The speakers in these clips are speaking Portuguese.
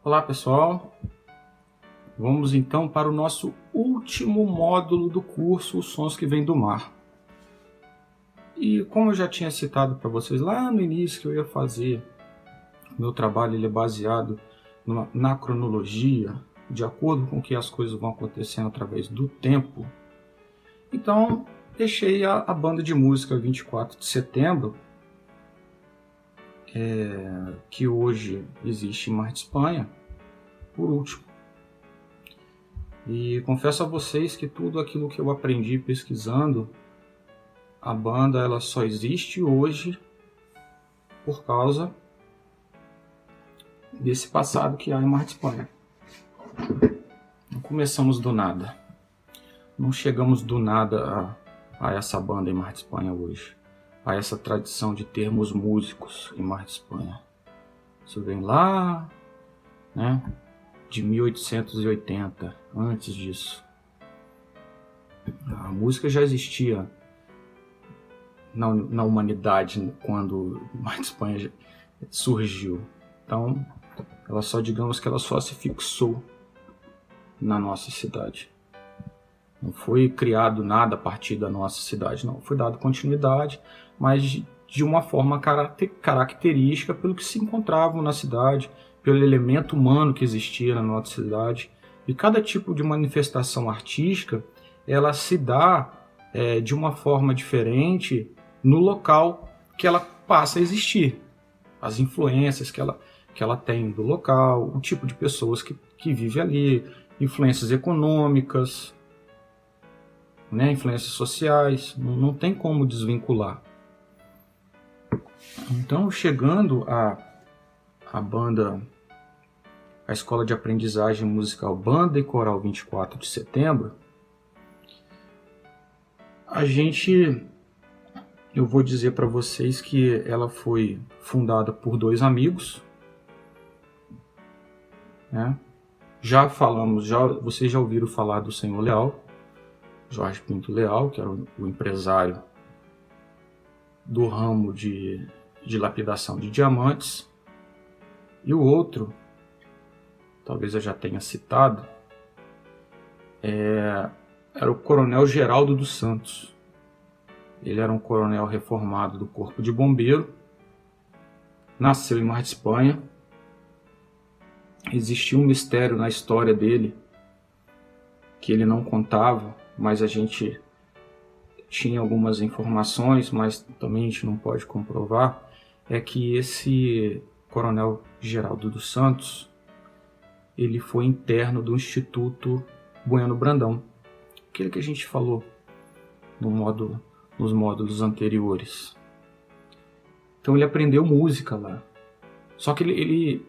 Olá pessoal, vamos então para o nosso último módulo do curso Os Sons que Vêm do Mar. E como eu já tinha citado para vocês lá no início que eu ia fazer, meu trabalho ele é baseado na cronologia, de acordo com que as coisas vão acontecendo através do tempo. Então deixei a banda de música 24 de setembro, que hoje existe em Mar de Espanha, por último. E confesso a vocês que tudo aquilo que eu aprendi pesquisando, a banda ela só existe hoje por causa desse passado que há em Mar de Espanha. Não começamos do nada. Não chegamos do nada a essa banda em Mar de Espanha hoje. A essa tradição de termos músicos em Mar de Espanha. Isso vem lá, né, de 1880, antes disso. A música já existia na humanidade quando Mar de Espanha surgiu. Então, ela só se fixou na nossa cidade. Não foi criado nada a partir da nossa cidade, não. Foi dado continuidade, mas de uma forma característica pelo que se encontravam na cidade, pelo elemento humano que existia na nossa cidade. E cada tipo de manifestação artística, ela se dá de uma forma diferente no local que ela passa a existir. As influências que ela tem do local, o tipo de pessoas que vive ali, influências econômicas, né, influências sociais, não tem como desvincular. Então, chegando a banda, a Escola de Aprendizagem Musical Banda e Coral 24 de Setembro, eu vou dizer para vocês que ela foi fundada por dois amigos, né? Vocês já ouviram falar do Senhor Leal, Jorge Pinto Leal, que era o empresário do ramo de lapidação de diamantes. E o outro, talvez eu já tenha citado, era o Coronel Geraldo dos Santos. Ele era um coronel reformado do Corpo de Bombeiro, nasceu em Mar de Espanha. Existia um mistério na história dele que ele não contava, mas a gente tinha algumas informações, mas também a gente não pode comprovar, é que esse Coronel Geraldo dos Santos, ele foi interno do Instituto Bueno Brandão, aquele que a gente falou nos módulos anteriores. Então ele aprendeu música lá. Só que ele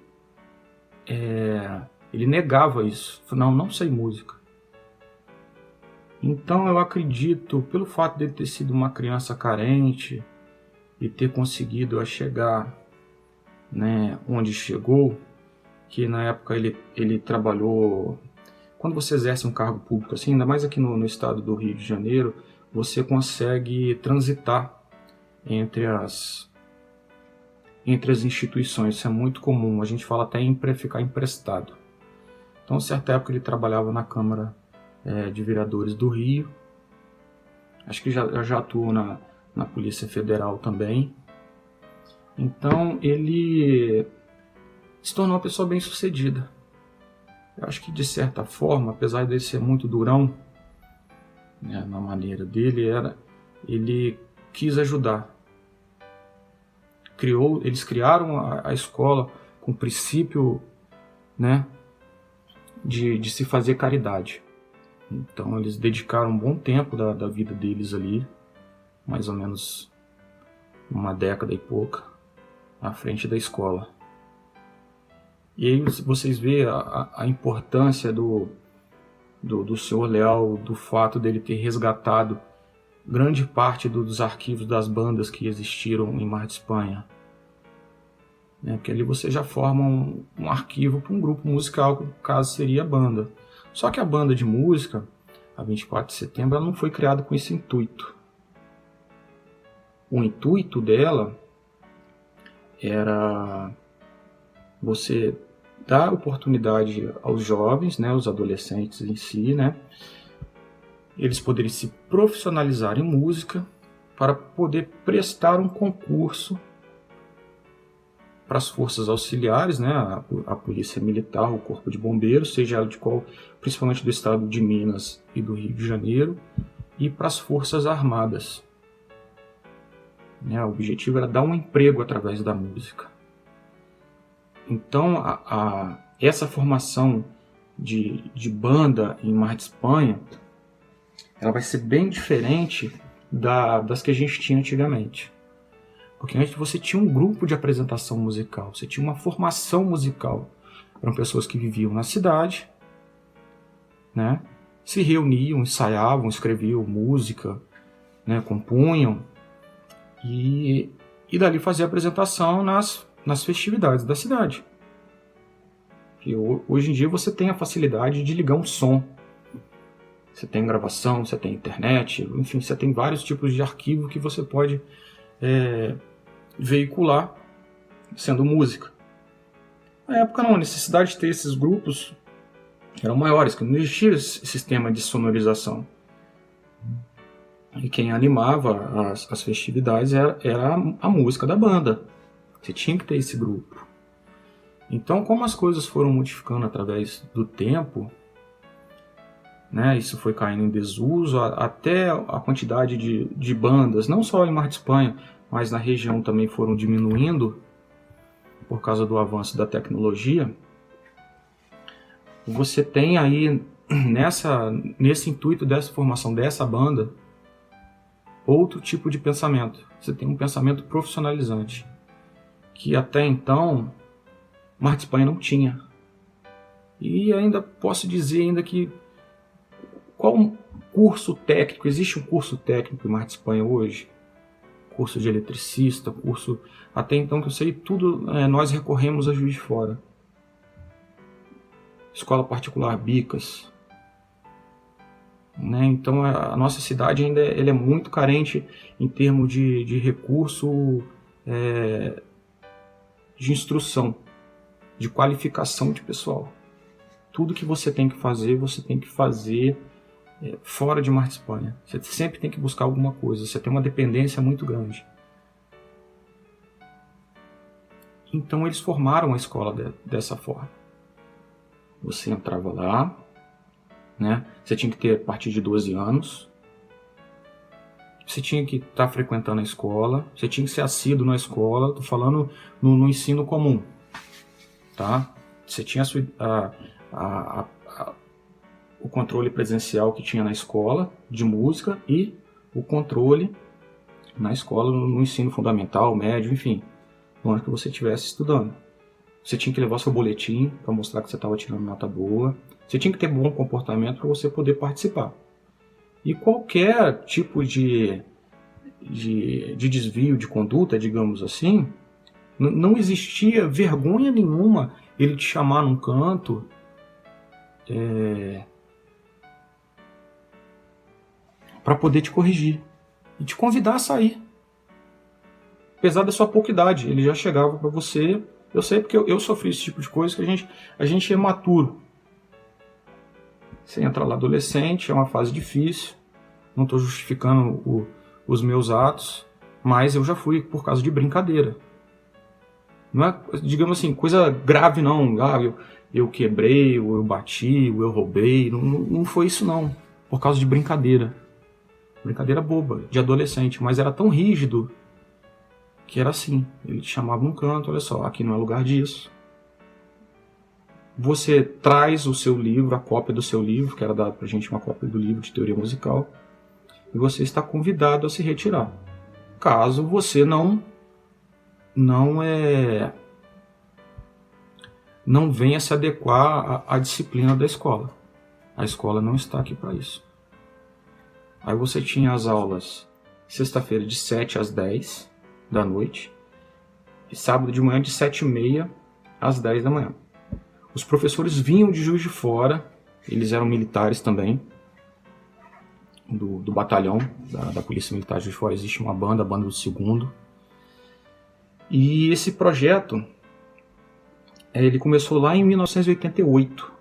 negava isso. Falou, não sei música. Então eu acredito, pelo fato de ele ter sido uma criança carente e ter conseguido chegar, né, onde chegou, que na época ele trabalhou. Quando você exerce um cargo público assim, ainda mais aqui no estado do Rio de Janeiro, você consegue transitar entre as instituições. Isso é muito comum, a gente fala até em ficar emprestado. Então, certa época ele trabalhava na Câmara de Vereadores do Rio, acho que já atuou na Polícia Federal também. Então ele se tornou uma pessoa bem sucedida. Eu acho que de certa forma, apesar de ele ser muito durão, né, na maneira dele, ele quis ajudar. Eles criaram a escola com o princípio, né, de se fazer caridade. Então eles dedicaram um bom tempo da vida deles ali, mais ou menos uma década e pouca, à frente da escola. E aí vocês veem a importância do Senhor Leal, do fato dele ter resgatado grande parte dos arquivos das bandas que existiram em Mar de Espanha. Porque ali você já forma um arquivo para um grupo musical, que no caso seria a banda. Só que a banda de música, a 24 de setembro, ela não foi criada com esse intuito. O intuito dela era você dar oportunidade aos jovens, né, os adolescentes em si, né, eles poderem se profissionalizar em música para poder prestar um concurso para as forças auxiliares, né, a polícia militar, o corpo de bombeiros, seja ela de qual, principalmente do estado de Minas e do Rio de Janeiro, e para as forças armadas. Né, o objetivo era dar um emprego através da música. Então, essa formação de banda em Mar de Espanha, ela vai ser bem diferente das que a gente tinha antigamente. Porque antes você tinha um grupo de apresentação musical, você tinha uma formação musical. Eram pessoas que viviam na cidade, né? Se reuniam, ensaiavam, escreviam música, né? Compunham, e dali faziam apresentação nas festividades da cidade. E hoje em dia você tem a facilidade de ligar um som. Você tem gravação, você tem internet, enfim, você tem vários tipos de arquivo que você pode veicular sendo música. Na época não, a necessidade de ter esses grupos eram maiores, que não existia esse sistema de sonorização. E quem animava as festividades era a música da banda. Você tinha que ter esse grupo. Então, como as coisas foram modificando através do tempo, né, isso foi caindo em desuso, até a quantidade de bandas, não só em Mar de Espanha, mas na região também foram diminuindo por causa do avanço da tecnologia. Você tem aí, nesse intuito dessa formação dessa banda, outro tipo de pensamento. Você tem um pensamento profissionalizante, que até então Mar de Espanha não tinha. E ainda posso dizer ainda que qual curso técnico, existe um curso técnico em Mar de Espanha hoje? Curso de eletricista, curso... Até então que eu sei, tudo nós recorremos a Juiz de Fora. Escola particular Bicas. Né? Então a nossa cidade ainda é muito carente em termos de recurso de instrução, de qualificação de pessoal. Tudo que você tem que fazer fora de Mar de Espanha. Você sempre tem que buscar alguma coisa, você tem uma dependência muito grande. Então eles formaram a escola dessa forma. Você entrava lá, né? Você tinha que ter a partir de 12 anos, você tinha que estar frequentando a escola, você tinha que ser assíduo na escola, estou falando no ensino comum, tá? Você tinha o controle presencial que tinha na escola de música e o controle na escola no ensino fundamental, médio, enfim, onde que você estivesse estudando. Você tinha que levar seu boletim para mostrar que você estava tirando nota boa. Você tinha que ter bom comportamento para você poder participar. E qualquer tipo de desvio de conduta, digamos assim, não existia vergonha nenhuma ele te chamar num canto para poder te corrigir e te convidar a sair. Apesar da sua pouca idade, ele já chegava para você. Eu sei porque eu sofri esse tipo de coisa, que a gente é maturo. Você entra lá adolescente, é uma fase difícil. Não estou justificando os meus atos, mas eu já fui por causa de brincadeira. Não é, digamos assim, coisa grave não. Eu quebrei, ou eu bati, ou eu roubei. Não foi isso não. Por causa de brincadeira. Brincadeira boba, de adolescente. Mas era tão rígido que era assim. Ele te chamava num canto, olha só, aqui não é lugar disso. Você traz o seu livro, a cópia do seu livro, que era dado pra gente uma cópia do livro de teoria musical, e você está convidado a se retirar. Caso você não venha se adequar à disciplina da escola. A escola não está aqui para isso. Aí você tinha as aulas sexta-feira de 7 às 10 da noite e sábado de manhã de 7h30 às 10 da manhã. Os professores vinham de Juiz de Fora, eles eram militares também, do batalhão da Polícia Militar de Juiz de Fora. Existe uma banda, a banda do 2º. E esse projeto Ele começou lá em 1988.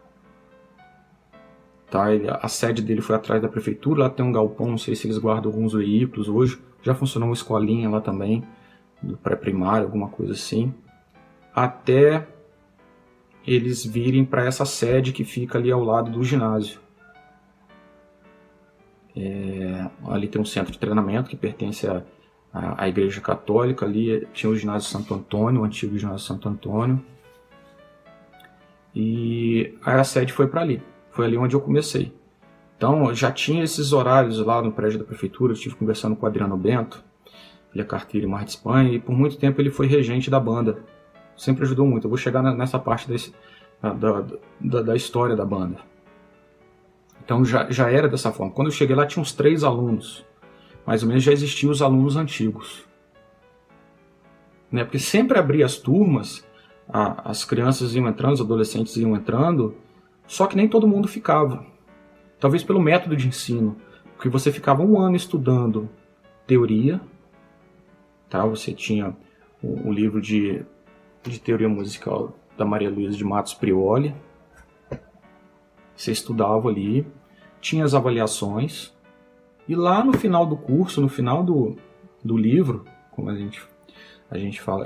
Tá? A sede dele foi atrás da prefeitura, lá tem um galpão, não sei se eles guardam alguns veículos hoje. Já funcionou uma escolinha lá também, do pré-primário, alguma coisa assim. Até eles virem para essa sede que fica ali ao lado do ginásio. Ali tem um centro de treinamento que pertence à Igreja Católica. Ali tinha o ginásio Santo Antônio, o antigo ginásio Santo Antônio. E a sede foi para ali. Foi ali onde eu comecei. Então, já tinha esses horários lá no prédio da prefeitura. Eu estive conversando com o Adriano Bento, ele é carteiro em Mar de Espanha, e por muito tempo ele foi regente da banda. Sempre ajudou muito. Eu vou chegar nessa parte da história da banda. Então, já era dessa forma. Quando eu cheguei lá, tinha uns 3 alunos. Mais ou menos já existiam os alunos antigos. Né? Porque sempre abria as turmas, as crianças iam entrando, os adolescentes iam entrando, só que nem todo mundo ficava. Talvez pelo método de ensino, porque você ficava um ano estudando teoria, tá? Você tinha o livro de teoria musical da Maria Luísa de Matos Prioli, você estudava ali, tinha as avaliações, e lá no final do curso, no final do livro, como a gente fala,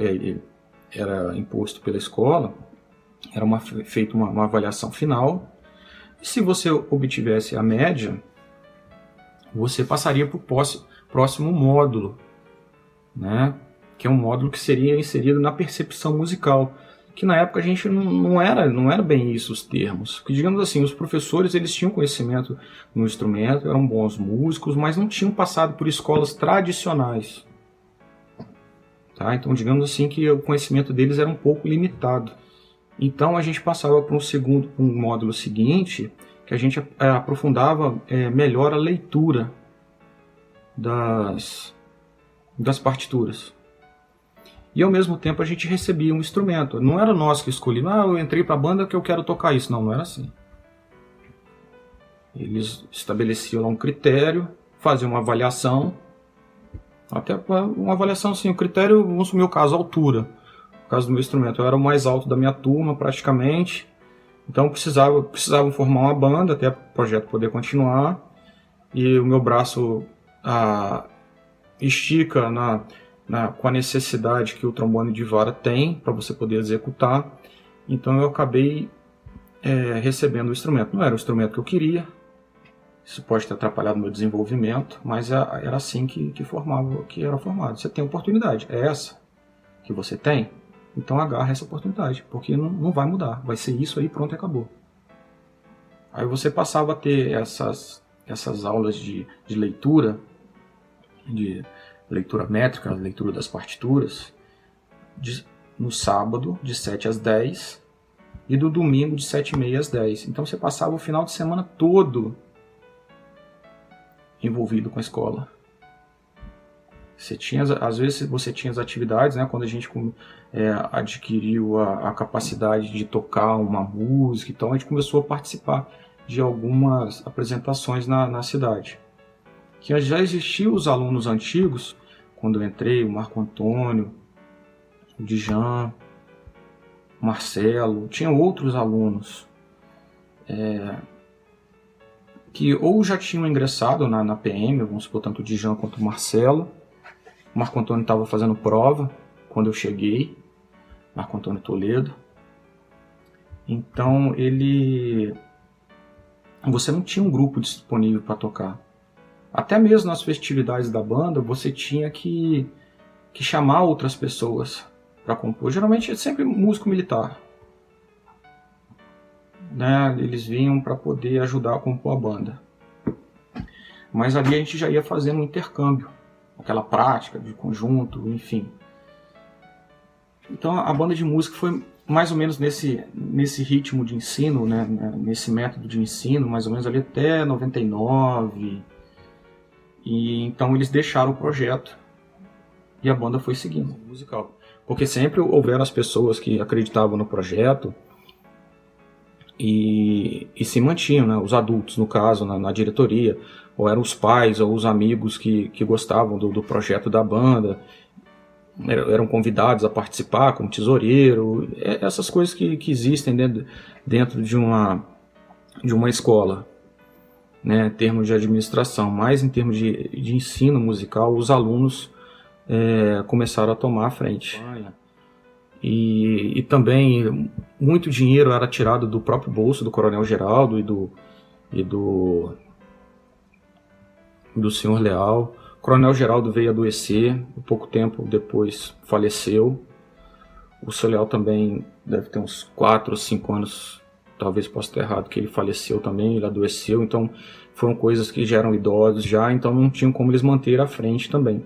era imposto pela escola, era feita uma avaliação final, e se você obtivesse a média, você passaria para o próximo módulo, né? Que é um módulo que seria inserido na percepção musical, que na época a gente não era bem isso os termos. Porque, digamos assim, os professores eles tinham conhecimento no instrumento, eram bons músicos, mas não tinham passado por escolas tradicionais. Tá? Então, digamos assim que o conhecimento deles era um pouco limitado. Então a gente passava para um módulo seguinte, que a gente aprofundava melhor a leitura das partituras. E ao mesmo tempo a gente recebia um instrumento. Não era nós que escolhíamos, eu entrei para a banda que eu quero tocar isso. Não era assim. Eles estabeleciam lá um critério, faziam uma avaliação, até uma avaliação assim, o critério, no meu caso, altura. No caso do meu instrumento, eu era o mais alto da minha turma, praticamente. Então precisavam formar uma banda até o projeto poder continuar. E o meu braço estica com a necessidade que o trombone de vara tem para você poder executar. Então eu acabei recebendo o instrumento. Não era o instrumento que eu queria. Isso pode ter atrapalhado o meu desenvolvimento, mas era assim que era formado. Você tem oportunidade, é essa que você tem? Então agarra essa oportunidade, porque não vai mudar, vai ser isso aí, pronto, acabou. Aí você passava a ter essas aulas de leitura, de leitura métrica, leitura das partituras, no sábado, de 7 às 10, e do domingo, de 7h30 às 10. Então você passava o final de semana todo envolvido com a escola. Às vezes você tinha as atividades, né, quando a gente adquiriu a capacidade de tocar uma música, então a gente começou a participar de algumas apresentações na cidade. Que já existiam os alunos antigos, quando eu entrei, o Marco Antônio, o Djan, o Marcelo, tinham outros alunos que ou já tinham ingressado na PM, vamos supor, tanto o Djan quanto o Marcelo. O Marco Antônio estava fazendo prova quando eu cheguei, Marco Antônio Toledo. Então você não tinha um grupo disponível para tocar. Até mesmo nas festividades da banda, você tinha que chamar outras pessoas para compor. Geralmente é sempre músico militar. Né? Eles vinham para poder ajudar a compor a banda. Mas ali a gente já ia fazendo um intercâmbio, aquela prática de conjunto, enfim. Então a banda de música foi mais ou menos nesse ritmo de ensino, né? Nesse método de ensino, mais ou menos ali até 99. E então eles deixaram o projeto e a banda foi seguindo musical, porque sempre houveram as pessoas que acreditavam no projeto e se mantinham, né? Os adultos, no caso, na diretoria, ou eram os pais ou os amigos que gostavam do projeto da banda. eram convidados a participar como tesoureiro, essas coisas que existem dentro de uma escola, né, em termos de administração. Mas em termos de ensino musical, os alunos começaram a tomar a frente. E também muito dinheiro era tirado do próprio bolso do Coronel Geraldo e do senhor Leal. O Coronel Geraldo veio adoecer, pouco tempo depois faleceu. O senhor Leal também deve ter uns 4 ou 5 anos, talvez possa estar errado, que ele faleceu também, ele adoeceu. Então foram coisas que já eram idosos já, então não tinham como eles manter à frente também.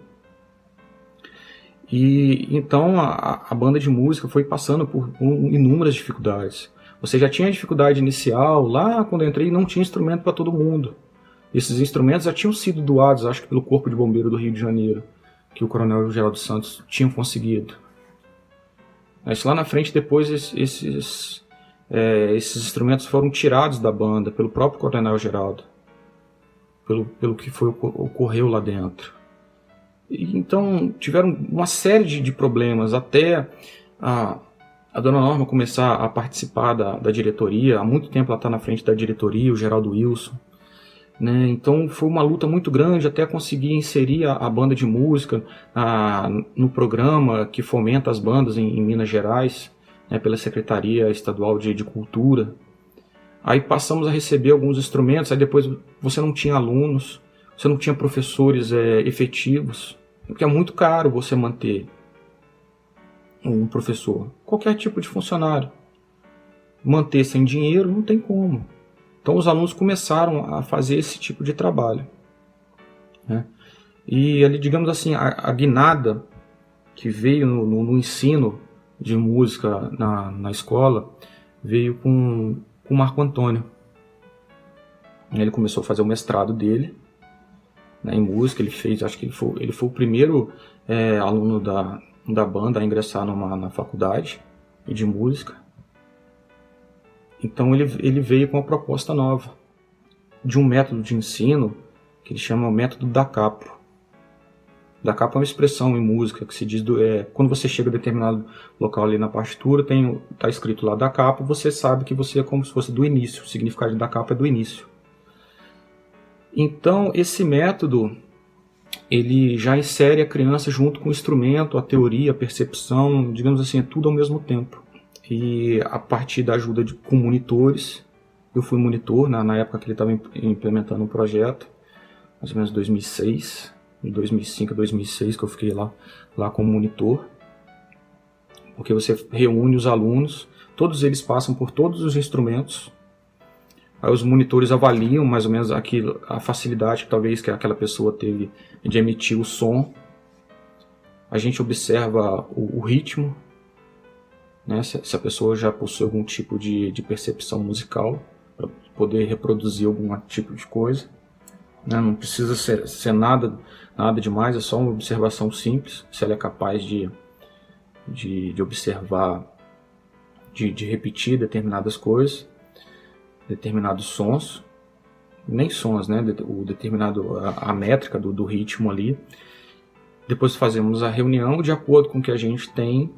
E então a banda de música foi passando por inúmeras dificuldades. Você já tinha a dificuldade inicial, lá quando eu entrei não tinha instrumento para todo mundo. Esses instrumentos já tinham sido doados, acho que pelo Corpo de Bombeiro do Rio de Janeiro, que o Coronel Geraldo Santos tinha conseguido. Mas lá na frente, depois, esses instrumentos foram tirados da banda pelo próprio Coronel Geraldo, pelo que ocorreu lá dentro. E, então, tiveram uma série de problemas, até a Dona Norma começar a participar da diretoria. Há muito tempo ela está na frente da diretoria, o Geraldo Wilson. Né? Então foi uma luta muito grande até conseguir inserir a banda de música no programa que fomenta as bandas em Minas Gerais, né, pela Secretaria Estadual de Cultura. Aí passamos a receber alguns instrumentos, aí depois você não tinha alunos, você não tinha professores efetivos, porque é muito caro você manter um professor, qualquer tipo de funcionário. Manter sem dinheiro não tem como. Então os alunos começaram a fazer esse tipo de trabalho, né? E ali, digamos assim, a guinada que veio no ensino de música na escola veio com o Marco Antônio. Ele começou a fazer o mestrado dele, né, em música. Ele fez, acho que ele foi o primeiro aluno da banda a ingressar na faculdade de música. Então ele veio com uma proposta nova, de um método de ensino que ele chama o método da capo. Da capo é uma expressão em música que se diz, quando você chega a determinado local ali na partitura, está escrito lá da capo, você sabe que você é como se fosse do início, o significado da capo é do início. Então esse método, ele já insere a criança junto com o instrumento, a teoria, a percepção, digamos assim, é tudo ao mesmo tempo. E a partir da ajuda com monitores, eu fui monitor na época que ele estava implementando um projeto, mais ou menos 2006, de 2005 a 2006 que eu fiquei lá como monitor, porque você reúne os alunos, todos eles passam por todos os instrumentos, aí os monitores avaliam mais ou menos a facilidade talvez que aquela pessoa teve de emitir o som, a gente observa o ritmo, né, se a pessoa já possui algum tipo de percepção musical para poder reproduzir algum tipo de coisa, né? Não precisa ser nada demais, é só uma observação simples, se ela é capaz de observar, de repetir determinadas coisas, determinados sons, nem sons, né, a métrica do ritmo ali. Depois fazemos a reunião, de acordo com o que a gente tem,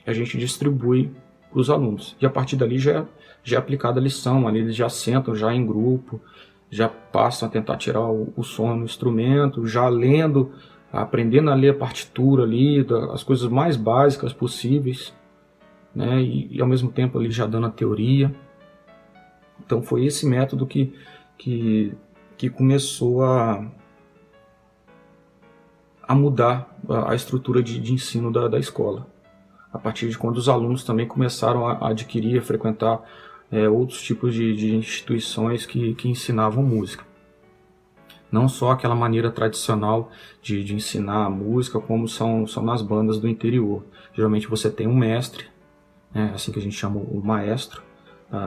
a gente distribui para os alunos. E a partir dali já é aplicada a lição, ali eles já sentam já em grupo, já passam a tentar tirar o som no instrumento, já lendo, aprendendo a ler a partitura ali, as coisas mais básicas possíveis, né? E ao mesmo tempo ali já dando a teoria. Então foi esse método que começou a mudar a estrutura de ensino da escola. A partir de quando os alunos também começaram a adquirir, a frequentar outros tipos de instituições que ensinavam música. Não só aquela maneira tradicional de ensinar a música, como são nas bandas do interior. Geralmente você tem um mestre, né, assim que a gente chama o maestro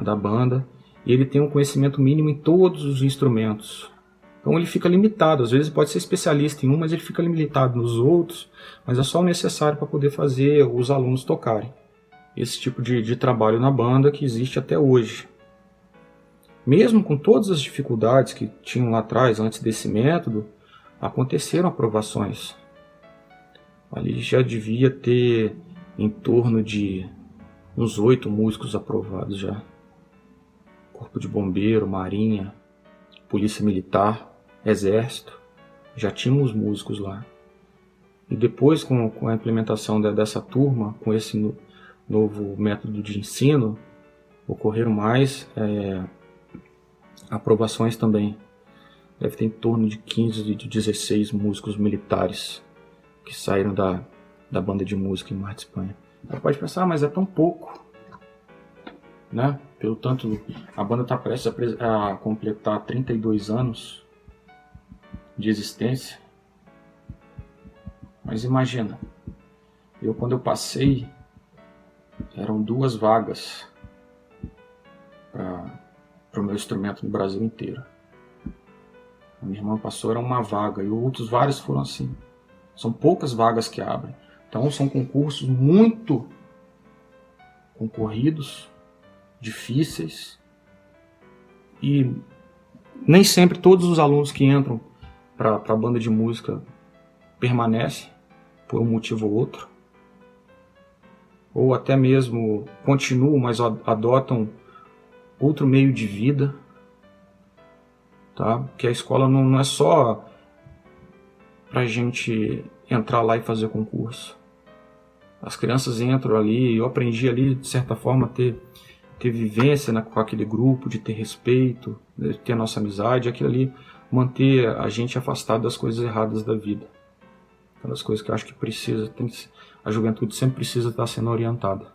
da banda, e ele tem um conhecimento mínimo em todos os instrumentos. Então ele fica limitado, às vezes pode ser especialista em um, mas ele fica limitado nos outros, mas é só o necessário para poder fazer os alunos tocarem. Esse tipo de trabalho na banda que existe até hoje. Mesmo com todas as dificuldades que tinham lá atrás, antes desse método, aconteceram aprovações. Ali já devia ter em torno de uns 8 músicos aprovados já. Corpo de Bombeiro, Marinha, Polícia Militar, Exército, já tínhamos músicos lá. E depois, com a implementação dessa turma, com esse novo método de ensino, ocorreram mais aprovações também. Deve ter em torno de 15 de 16 músicos militares que saíram da banda de música em Mar de Espanha. Você pode pensar, mas é tão pouco, né? Pelo tanto, a banda está prestes a completar 32 anos de existência. Mas imagina, quando eu passei, eram 2 vagas para o meu instrumento no Brasil inteiro. A minha irmã passou, era 1 vaga, e outros vários foram assim. São poucas vagas que abrem. Então são concursos muito concorridos, difíceis, e nem sempre todos os alunos que entram para a banda de música permanecem por um motivo ou outro, ou até mesmo continuam, mas adotam outro meio de vida, tá? Porque a escola não é só para a gente entrar lá e fazer concurso. As crianças entram ali, eu aprendi ali, de certa forma, a ter vivência com aquele grupo, de ter respeito, de ter a nossa amizade, aquilo ali manter a gente afastado das coisas erradas da vida. Uma das coisas que eu acho que a juventude sempre precisa estar sendo orientada.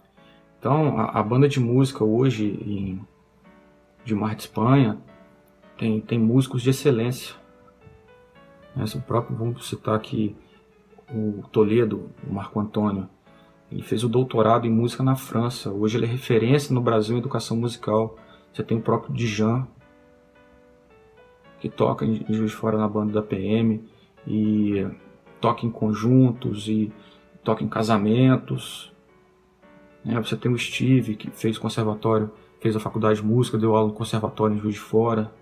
Então, a banda de música hoje de Mar de Espanha tem músicos de excelência. Vamos citar aqui o Toledo, o Marco Antônio. Ele fez o doutorado em música na França. Hoje ele é referência no Brasil em educação musical. Você tem o próprio Djan, que toca em Juiz de Fora na banda da PM, e toca em conjuntos, e toca em casamentos. Você tem o Steve, que fez conservatório, fez a faculdade de música, deu aula no conservatório em Juiz de Fora,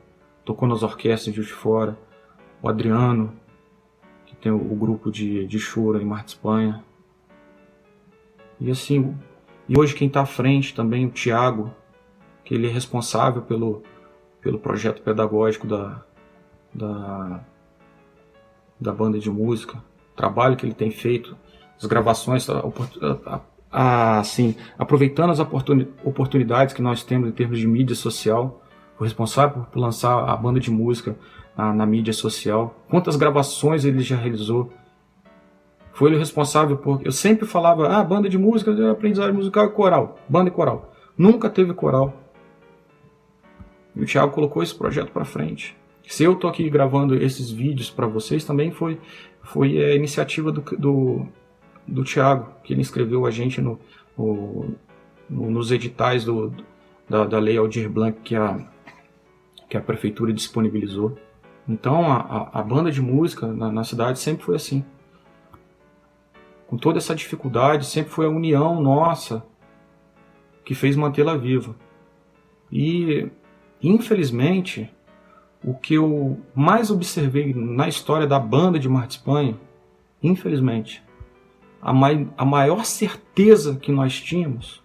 tocou nas orquestras em Juiz de Fora. O Adriano, que tem o grupo de choro em Mar de Espanha. E assim, e hoje quem está à frente também, o Tiago, que ele é responsável pelo projeto pedagógico da banda de música, o trabalho que ele tem feito, as gravações, assim, aproveitando as oportunidades que nós temos em termos de mídia social. Foi responsável por lançar a banda de música na mídia social. Quantas gravações ele já realizou? Foi ele responsável por... Eu sempre falava, banda de música, aprendizagem musical e coral. Banda e coral. Nunca teve coral. E o Thiago colocou esse projeto para frente. Se eu tô aqui gravando esses vídeos para vocês, também foi a iniciativa do Thiago, que ele inscreveu a gente nos editais da Lei Aldir Blanc que a prefeitura disponibilizou. Então a banda de música na cidade sempre foi assim. Com toda essa dificuldade, sempre foi a união nossa que fez mantê-la viva. E, infelizmente, o que eu mais observei na história da banda de Mar de Espanha, infelizmente, a maior certeza que nós tínhamos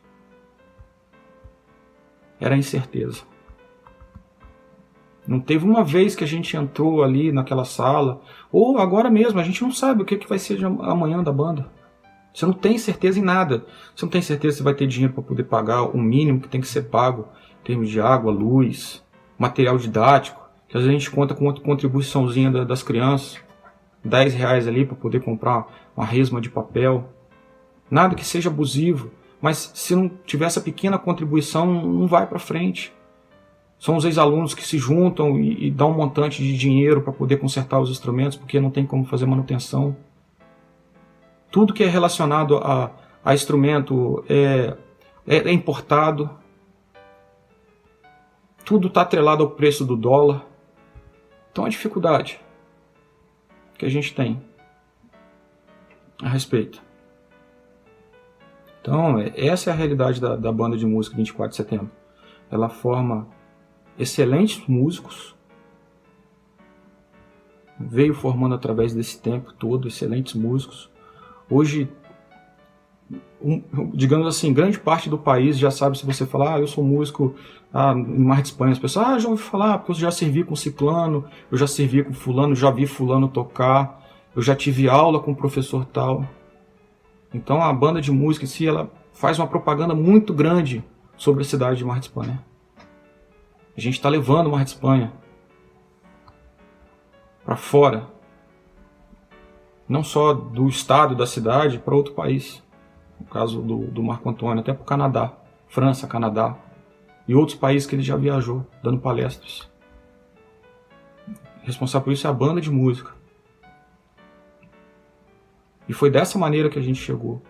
era a incerteza. Não teve uma vez que a gente entrou ali naquela sala, ou agora mesmo, a gente não sabe o que vai ser de amanhã da banda. Você não tem certeza em nada. Você não tem certeza se vai ter dinheiro para poder pagar o mínimo que tem que ser pago em termos de água, luz, material didático, que às vezes a gente conta com outra contribuiçãozinha das crianças, R$10 ali para poder comprar uma resma de papel. Nada que seja abusivo, mas se não tiver essa pequena contribuição, não vai para frente. São os ex-alunos que se juntam e dão um montante de dinheiro para poder consertar os instrumentos, porque não tem como fazer manutenção. Tudo que é relacionado a instrumento é importado. Tudo está atrelado ao preço do dólar. Então a dificuldade que a gente tem a respeito. Então essa é a realidade da banda de música 24 de setembro. Ela forma excelentes músicos, veio formando através desse tempo todo excelentes músicos, Hoje, digamos assim, grande parte do país já sabe, se você falar, eu sou músico em Mar de Espanha, as pessoas, já ouvi falar, porque eu já servi com ciclano, eu já servi com fulano, já vi fulano tocar, eu já tive aula com o professor tal. Então a banda de música em si, ela faz uma propaganda muito grande sobre a cidade de Mar de Espanha. A gente está levando Mar de Espanha para fora, não só do estado, da cidade, para outro país. No caso do Marco Antônio, até para o Canadá, França, Canadá e outros países que ele já viajou, dando palestras. O responsável por isso é a banda de música. E foi dessa maneira que a gente chegou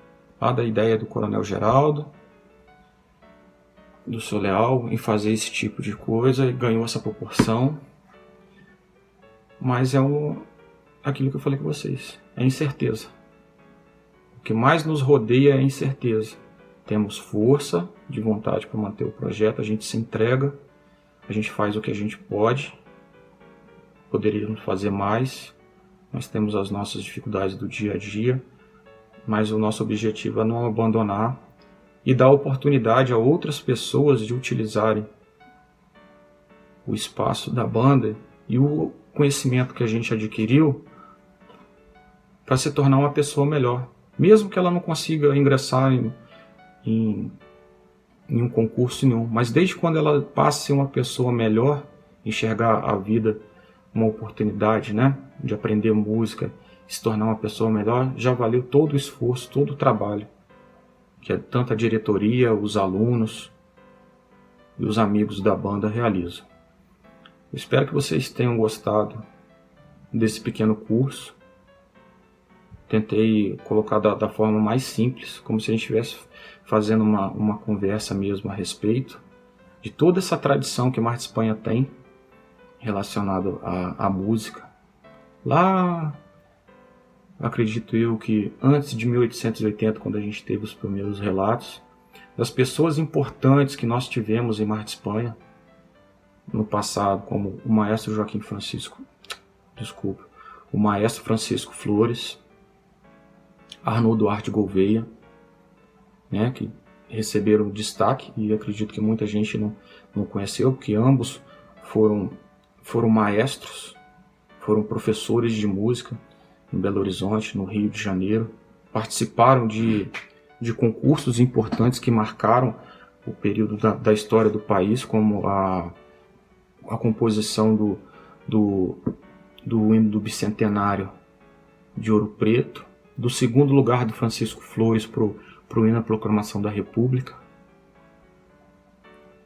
lá da ideia do Coronel Geraldo, do Seu Leal, em fazer esse tipo de coisa, e ganhou essa proporção. Mas é aquilo que eu falei com vocês, é incerteza. O que mais nos rodeia é a incerteza. Temos força de vontade para manter o projeto, a gente se entrega, a gente faz o que a gente pode, poderíamos fazer mais, nós temos as nossas dificuldades do dia a dia, mas o nosso objetivo é não abandonar e dar oportunidade a outras pessoas de utilizarem o espaço da banda e o conhecimento que a gente adquiriu para se tornar uma pessoa melhor. Mesmo que ela não consiga ingressar em um concurso nenhum, mas desde quando ela passe a ser uma pessoa melhor, enxergar a vida uma oportunidade, né, de aprender música, se tornar uma pessoa melhor, já valeu todo o esforço, todo o trabalho que tanto a diretoria, os alunos e os amigos da banda realizam. Eu espero que vocês tenham gostado desse pequeno curso. Tentei colocar da forma mais simples, como se a gente estivesse fazendo uma conversa mesmo a respeito de toda essa tradição que Mar de Espanha tem relacionado à música. Lá, acredito eu que antes de 1880, quando a gente teve os primeiros relatos, das pessoas importantes que nós tivemos em Mar de Espanha no passado, como o maestro o maestro Francisco Flores, Arnoldo Duarte Gouveia, né, que receberam destaque e acredito que muita gente não conheceu, porque ambos foram maestros, foram professores de música em Belo Horizonte, no Rio de Janeiro, participaram de concursos importantes que marcaram o período da história do país, como a composição do hino do Bicentenário de Ouro Preto, do segundo lugar do Francisco Flores para o hino à Proclamação da República.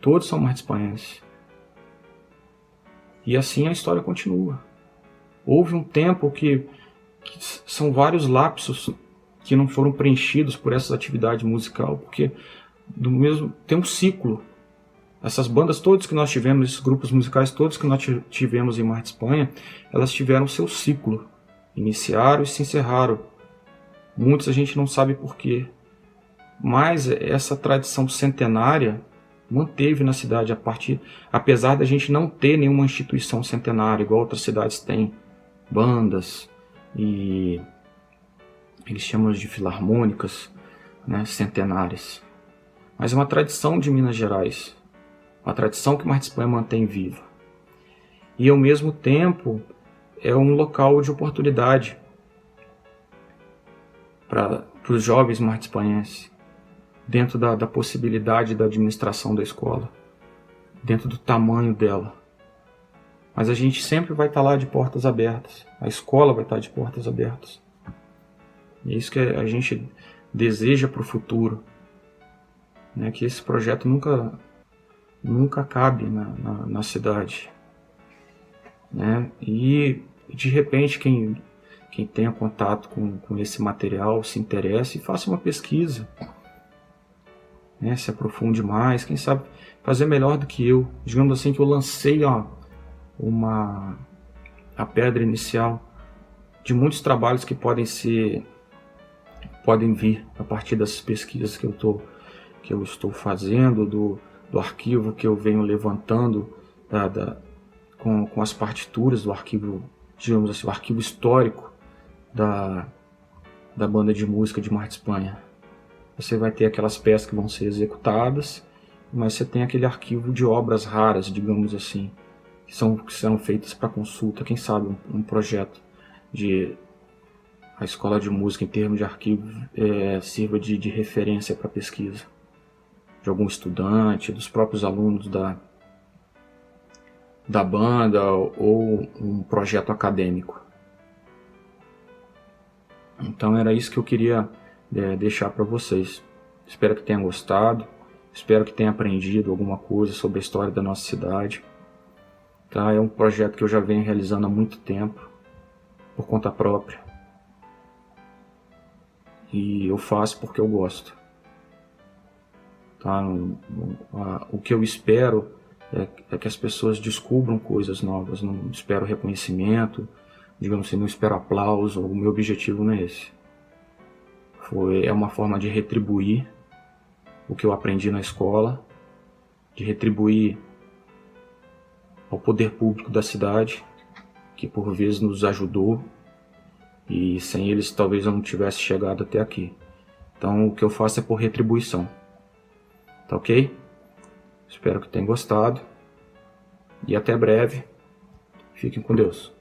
Todos são mar-de-espanhenses. E assim a história continua. Houve um tempo que são vários lapsos que não foram preenchidos por essa atividade musical, porque tem um ciclo. Essas bandas todas que nós tivemos, esses grupos musicais todos que nós tivemos em Mar de Espanha, elas tiveram seu ciclo. Iniciaram e se encerraram. Muitos a gente não sabe porquê. Mas essa tradição centenária manteve na cidade, apesar da gente não ter nenhuma instituição centenária, igual outras cidades têm, bandas, e eles chamam de filarmônicas, né, centenárias. Mas é uma tradição de Minas Gerais, uma tradição que Mar de Espanha mantém viva. E ao mesmo tempo é um local de oportunidade para os jovens mar-de-espanhenses, dentro da possibilidade da administração da escola, dentro do tamanho dela. Mas a gente sempre vai estar lá de portas abertas, a escola vai estar de portas abertas. E é isso que a gente deseja para o futuro, né? Que esse projeto nunca acabe na cidade, né? E de repente quem tenha contato com esse material se interesse e faça uma pesquisa, né? Se aprofunde mais, quem sabe fazer melhor do que eu. Digamos assim que eu lancei a pedra inicial de muitos trabalhos que podem vir a partir das pesquisas que eu estou fazendo, do arquivo que eu venho levantando, com as partituras do arquivo, digamos assim, o arquivo histórico da da banda de música de Marta Espanha. Você vai ter aquelas peças que vão ser executadas, mas você tem aquele arquivo de obras raras, digamos assim, que serão feitas para consulta. Quem sabe um projeto de a escola de música em termos de arquivo sirva de referência para pesquisa de algum estudante, dos próprios alunos da banda ou um projeto acadêmico. Então era isso que eu queria deixar para vocês. Espero que tenham gostado, espero que tenham aprendido alguma coisa sobre a história da nossa cidade. Tá? É um projeto que eu já venho realizando há muito tempo, por conta própria. E eu faço porque eu gosto. Tá? O que eu espero é que as pessoas descubram coisas novas. Não espero reconhecimento, digamos assim, não espero aplauso. O meu objetivo não é esse. É uma forma de retribuir o que eu aprendi na escola, de retribuir ao poder público da cidade, que por vezes nos ajudou, e sem eles talvez eu não tivesse chegado até aqui. Então o que eu faço é por retribuição. Tá ok? Espero que tenham gostado. E até breve. Fiquem com Deus.